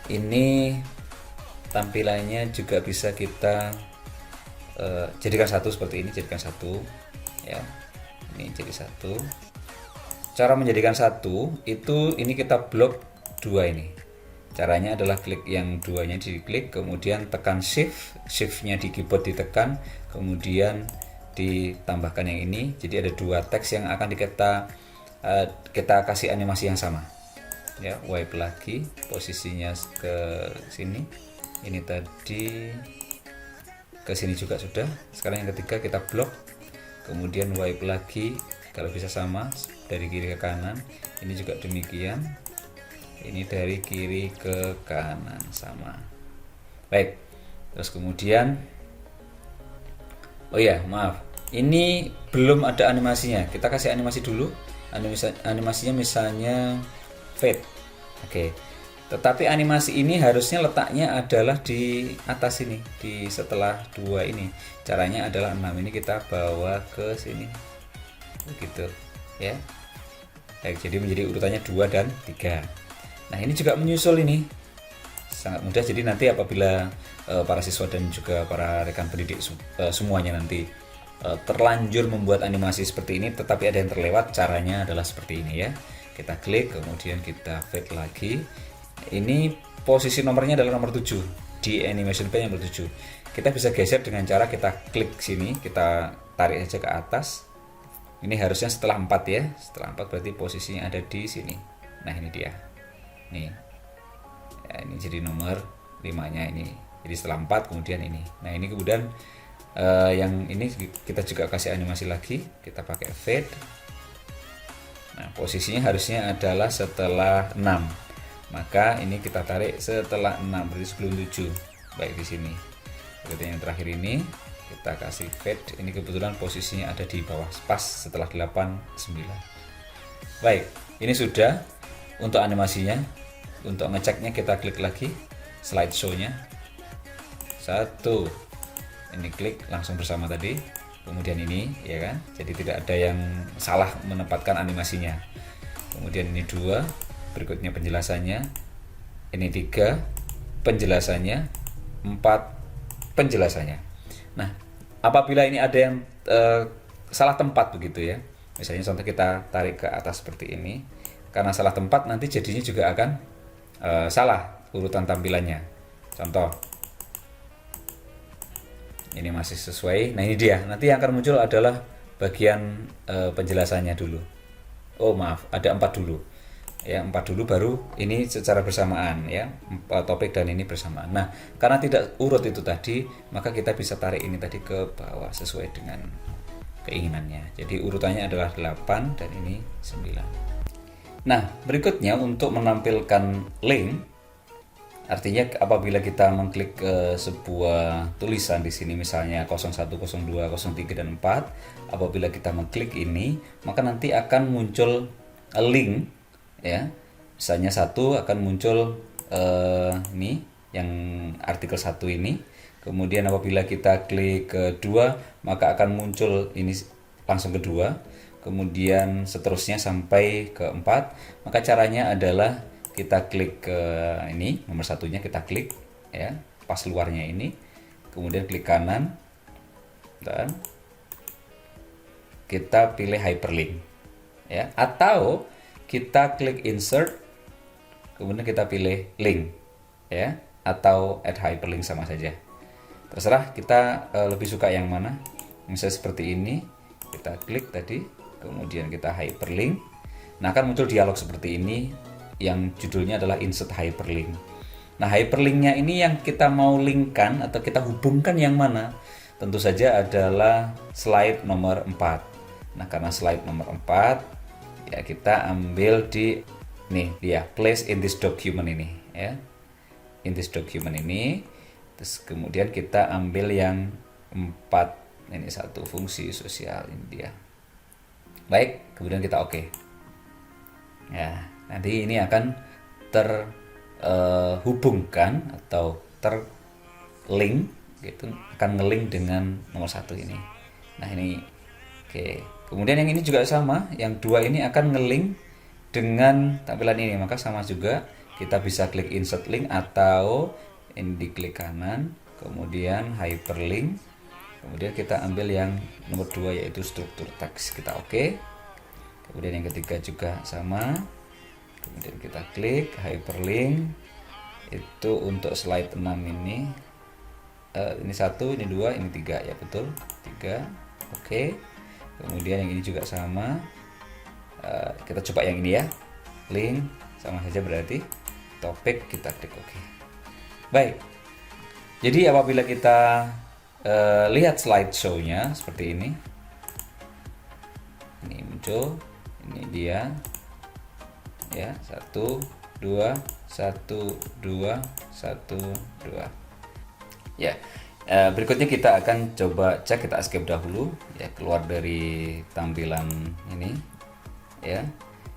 ini tampilannya juga bisa kita jadikan satu seperti ini, jadikan satu ya. Ini jadi satu. Cara menjadikan satu itu ini kita blok 2 ini. Caranya adalah klik yang 2-nya diklik, kemudian tekan shift-nya di keyboard ditekan, kemudian ditambahkan yang ini. Jadi ada dua teks yang akan kita kasih animasi yang sama. Ya, wipe lagi, posisinya ke sini. Ini tadi ke sini juga sudah. Sekarang yang ketiga kita blok. Kemudian wipe lagi, kalau bisa sama dari kiri ke kanan. Ini juga demikian. Ini dari kiri ke kanan sama. Baik. Terus kemudian oh ya, maaf. Ini belum ada animasinya. Kita kasih animasi dulu. Animasinya misalnya fade. Oke. Tetapi animasi ini harusnya letaknya adalah di atas ini, di setelah 2 ini. Caranya adalah 6 ini kita bawa ke sini. Begitu, ya. Baik, jadi menjadi urutannya 2 dan 3. Nah, ini juga menyusul ini. Sangat mudah. Jadi nanti apabila para siswa dan juga para rekan pendidik semuanya nanti terlanjur membuat animasi seperti ini, tetapi ada yang terlewat, caranya adalah seperti ini ya. Kita klik, kemudian kita fade lagi. Ini posisi nomornya adalah nomor 7 di animation pane nomor 7. Kita bisa geser dengan cara kita klik sini, kita tarik saja ke atas. Ini harusnya setelah 4 ya. Setelah 4 berarti posisinya ada di sini. Nah, ini dia. Nih. Ya, ini jadi nomor 5-nya ini. Jadi setelah 4 kemudian ini. Nah, ini kemudian yang ini kita juga kasih animasi lagi. Kita pakai fade. Nah, posisinya harusnya adalah setelah 6. Maka ini kita tarik setelah 6, berarti sebelum 7. Baik, di sini. Kemudian yang terakhir ini kita kasih fade. Ini kebetulan posisinya ada di bawah pas setelah 8, 9. Baik, ini sudah untuk animasinya. Untuk ngeceknya kita klik lagi slideshow-nya. 1. Ini klik langsung bersama tadi. Kemudian ini, ya kan? Jadi tidak ada yang salah menempatkan animasinya. Kemudian ini 2. Berikutnya penjelasannya. Ini 3 penjelasannya, 4 penjelasannya. Nah, apabila ini ada yang salah tempat begitu ya. Misalnya contoh kita tarik ke atas seperti ini. Karena salah tempat nanti jadinya juga akan salah urutan tampilannya. Contoh. Ini masih sesuai. Nah, ini dia. Nanti yang akan muncul adalah bagian penjelasannya dulu. Oh, maaf, ada 4 dulu. Ya, 4 dulu baru ini secara bersamaan ya, topik dan ini bersamaan. Nah, karena tidak urut itu tadi, maka kita bisa tarik ini tadi ke bawah sesuai dengan keinginannya. Jadi urutannya adalah 8 dan ini 9. Nah, berikutnya untuk menampilkan link, artinya apabila kita mengklik sebuah tulisan di sini misalnya 01, 02, 03 dan 4, apabila kita mengklik ini, maka nanti akan muncul link ya. Misalnya 1 akan muncul ini yang artikel 1 ini. Kemudian apabila kita klik ke 2, maka akan muncul ini langsung ke 2. Kemudian seterusnya sampai ke 4. Maka caranya adalah kita klik ke ini, nomor 1-nya kita klik ya, pas luarnya ini. Kemudian klik kanan dan kita pilih hyperlink ya, atau kita klik insert, kemudian kita pilih link ya, atau add hyperlink sama saja. Terserah kita lebih suka yang mana. Misalnya seperti ini, kita klik tadi, kemudian kita hyperlink. Nah, akan muncul dialog seperti ini yang judulnya adalah insert hyperlink. Nah, hyperlinknya ini yang kita mau linkkan atau kita hubungkan yang mana? Tentu saja adalah slide nomor 4. Nah, karena slide nomor 4 ya, kita ambil di nih dia, place in this document ini ya, in this document ini. Terus kemudian kita ambil yang 4 ini, 1 fungsi sosial, ini dia. Baik, kemudian kita oke. Ya, nanti ini akan terhubungkan atau terlink gitu, akan ngelink dengan nomor 1 ini. Nah, ini oke. Kemudian yang ini juga sama, yang 2 ini akan ngelink dengan tampilan ini, maka sama juga kita bisa klik insert link atau ini diklik kanan, kemudian hyperlink, kemudian kita ambil yang nomor 2 yaitu struktur teks, kita oke. Kemudian yang ketiga juga sama, kemudian kita klik hyperlink, itu untuk slide 6 ini. Ini 1, ini 2, ini 3 ya, betul, 3. Oke. Kemudian yang ini juga sama. Kita coba yang ini ya. Link sama saja berarti. Topik kita klik oke. Baik. Jadi apabila kita lihat slideshow-nya seperti ini. Ini muncul, ini dia. Ya, 1 2 1 2 1 2. Ya. Berikutnya kita akan coba cek, kita escape dahulu ya, keluar dari tampilan ini ya.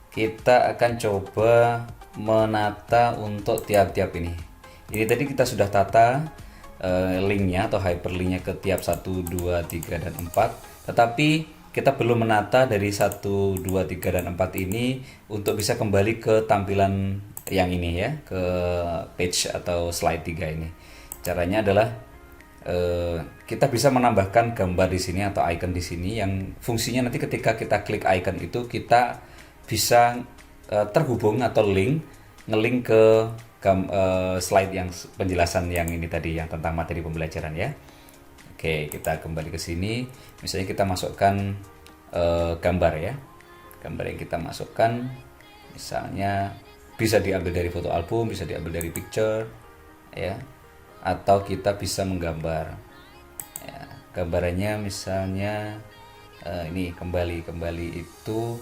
Kita akan coba menata untuk tiap-tiap ini. Ini tadi kita sudah tata linknya atau hyperlinknya ke tiap 1, 2, 3, dan 4, tetapi kita belum menata dari 1, 2, 3, dan 4 ini untuk bisa kembali ke tampilan yang ini ya, ke page atau slide 3 ini. Caranya adalah kita bisa menambahkan gambar di sini atau icon di sini yang fungsinya nanti ketika kita klik icon itu kita bisa terhubung atau ngelink ke slide yang penjelasan yang ini tadi yang tentang materi pembelajaran ya. Oke, kita kembali ke sini. Misalnya kita masukkan gambar ya. Gambar yang kita masukkan misalnya bisa diambil dari foto album, bisa diambil dari picture ya. Atau kita bisa menggambar ya, gambarannya misalnya ini kembali itu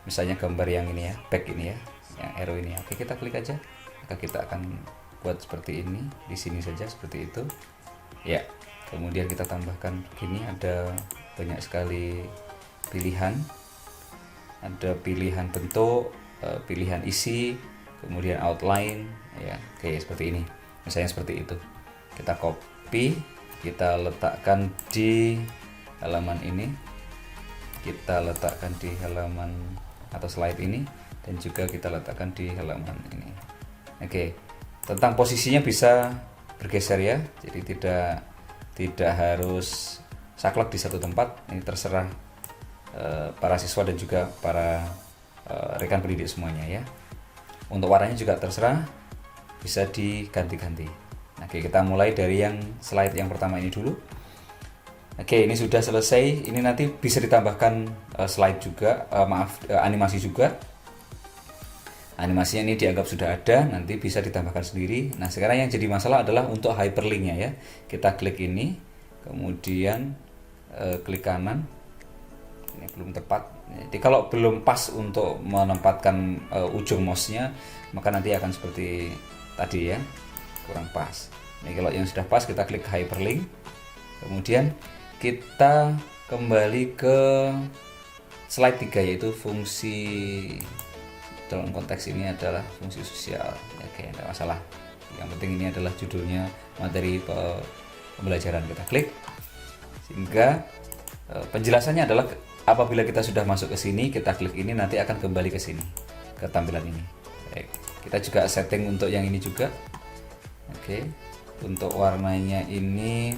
misalnya gambar yang ini ya, back ini ya, yang arrow ini. Oke, kita klik aja, maka kita akan buat seperti ini, di sini saja seperti itu ya. Kemudian kita tambahkan begini, ada banyak sekali pilihan, ada pilihan bentuk, pilihan isi, kemudian outline ya. Oke, seperti ini misalnya, seperti itu kita copy, kita letakkan di halaman ini, kita letakkan di halaman atau slide ini, dan juga kita letakkan di halaman ini. Oke, tentang posisinya bisa bergeser ya, jadi tidak harus saklek di satu tempat. Ini terserah para siswa dan juga para rekan pendidik semuanya ya. Untuk warnanya juga terserah, bisa diganti-ganti. Oke, kita mulai dari yang slide yang pertama ini dulu. Oke, ini sudah selesai. Ini nanti bisa ditambahkan slide juga, animasi juga. Animasinya ini dianggap sudah ada, nanti bisa ditambahkan sendiri. Nah, sekarang yang jadi masalah adalah untuk hyperlinknya ya. Kita klik ini, kemudian klik kanan. Ini belum tepat. Jadi kalau belum pas untuk menempatkan ujung mouse-nya, maka nanti akan seperti tadi ya, kurang pas. Ini kalau yang sudah pas, kita klik hyperlink, kemudian kita kembali ke slide 3, yaitu fungsi, dalam konteks ini adalah fungsi sosial. Oke, tidak masalah, yang penting ini adalah judulnya materi pembelajaran. Kita klik, sehingga penjelasannya adalah apabila kita sudah masuk ke sini, kita klik ini, nanti akan kembali ke sini, ke tampilan ini. Baik. Kita juga setting untuk yang ini juga. Oke, untuk warnanya ini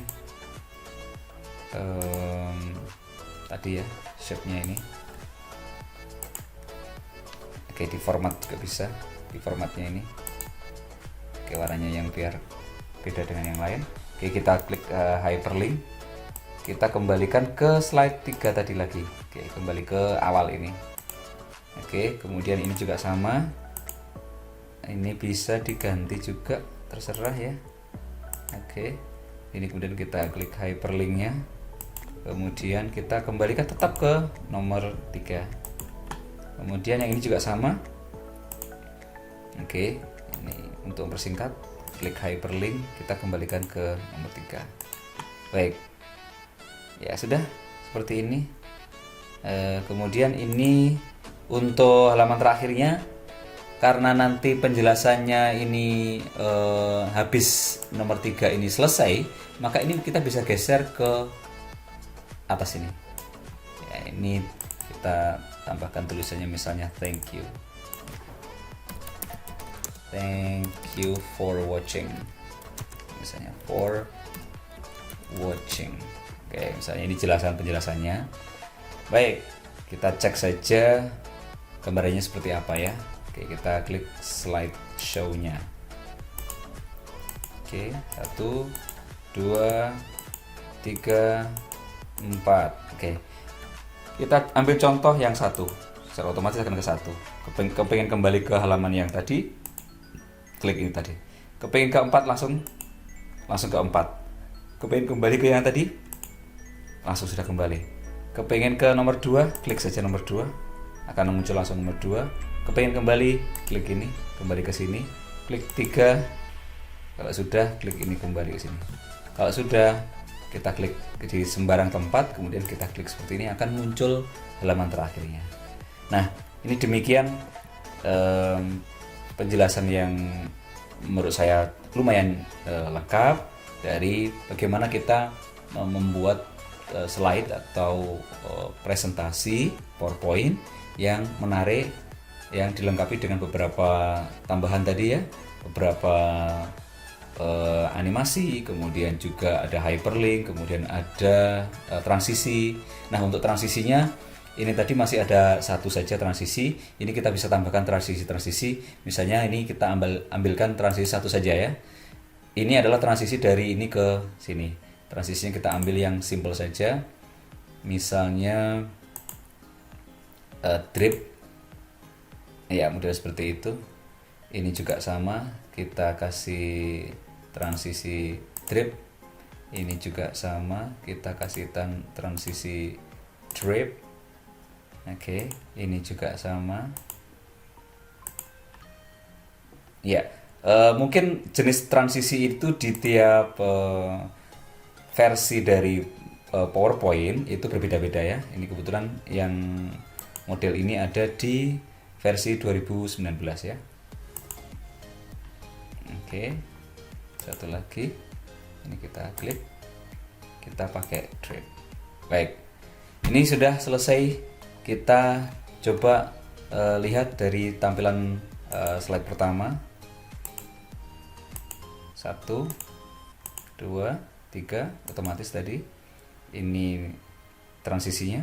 tadi ya, shape-nya ini. Oke, di format juga bisa, di formatnya ini. Oke, warnanya yang biar beda dengan yang lain. Oke, kita klik hyperlink. Kita kembalikan ke slide 3 tadi lagi. Oke, kembali ke awal ini. Oke, kemudian ini juga sama. Ini bisa diganti juga, terserah ya. Oke, ini kemudian kita klik hyperlinknya, kemudian kita kembalikan tetap ke nomor 3. Kemudian yang ini juga sama. Oke, ini untuk mempersingkat, klik hyperlink, kita kembalikan ke nomor 3. Baik ya, sudah seperti ini. Kemudian ini untuk halaman terakhirnya, karena nanti penjelasannya ini habis nomor 3 ini selesai, maka ini kita bisa geser ke atas ini ya. Ini kita tambahkan tulisannya misalnya thank you for watching, misalnya for watching. Oke, misalnya ini penjelasannya. Baik, kita cek saja gambarnya seperti apa ya. Oke, kita klik slide show-nya. Oke, 1, 2, 3, 4. Oke. Kita ambil contoh yang satu. Secara otomatis akan ke satu. Kepengen kembali ke halaman yang tadi, klik ini tadi. Kepengen ke 4 langsung ke 4. Kepengen kembali ke yang tadi, langsung sudah kembali. Kepengen ke nomor 2, klik saja nomor 2, akan muncul langsung nomor 2. Kepengen kembali, klik ini, kembali ke sini, klik 3. Kalau sudah, klik ini kembali ke sini. Kalau sudah, kita klik di sembarang tempat, kemudian kita klik seperti ini, akan muncul halaman terakhirnya. Nah, ini demikian penjelasan yang menurut saya lumayan lengkap dari bagaimana kita membuat slide atau presentasi PowerPoint yang menarik, yang dilengkapi dengan beberapa tambahan tadi ya, beberapa animasi, kemudian juga ada hyperlink, kemudian ada transisi. Nah, untuk transisinya ini tadi masih ada satu saja transisi, ini kita bisa tambahkan transisi. Misalnya ini kita ambilkan transisi satu saja ya. Ini adalah transisi dari ini ke sini. Transisinya kita ambil yang simple saja, misalnya drip, ya model seperti itu. Ini juga sama, kita kasih transisi drip. Ini juga sama, kita kasih transisi drip. Oke, ini juga sama. Ya, mungkin jenis transisi itu di tiap versi dari PowerPoint itu berbeda-beda ya. Ini kebetulan yang model ini ada di versi 2019 ya. Oke, satu lagi. Ini kita klik, kita pakai drip. Baik, ini sudah selesai. Kita coba lihat dari tampilan slide pertama. 1, 2, 3, otomatis tadi ini transisinya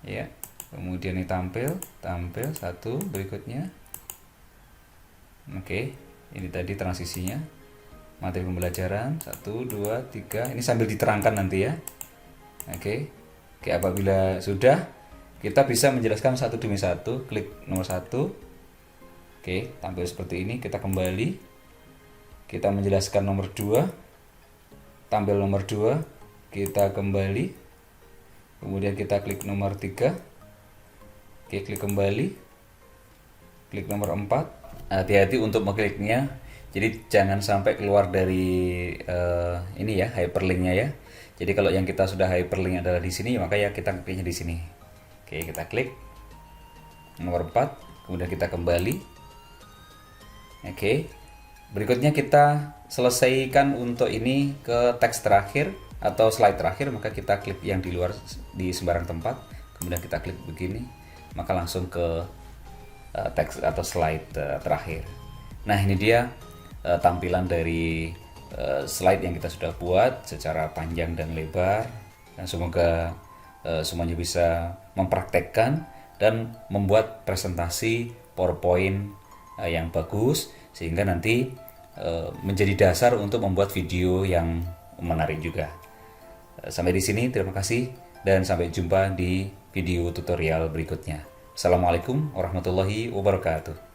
ya, kemudian ini tampil satu berikutnya. Oke, ini tadi transisinya, materi pembelajaran 1, 2, 3, ini sambil diterangkan nanti ya. Oke, apabila sudah, kita bisa menjelaskan satu demi satu. Klik nomor 1. Oke, tampil seperti ini. Kita kembali, kita menjelaskan nomor 2, tampil nomor 2, kita kembali, kemudian kita klik nomor 3. Oke, klik kembali, klik nomor 4. Hati-hati untuk mengkliknya, jadi jangan sampai keluar dari ini ya, hyperlinknya ya. Jadi kalau yang kita sudah hyperlink adalah di sini, maka ya kita kliknya di sini. Oke, kita klik nomor 4, kemudian kita kembali. Oke, berikutnya kita selesaikan untuk ini ke teks terakhir atau slide terakhir, maka kita klik yang di luar di sembarang tempat, kemudian kita klik begini, maka langsung ke teks atau slide terakhir. Nah, ini dia tampilan dari slide yang kita sudah buat secara panjang dan lebar, dan semoga semuanya bisa mempraktekkan dan membuat presentasi PowerPoint yang bagus, sehingga nanti menjadi dasar untuk membuat video yang menarik juga. Sampai di sini, terima kasih dan sampai jumpa di video tutorial berikutnya. Assalamualaikum warahmatullahi wabarakatuh.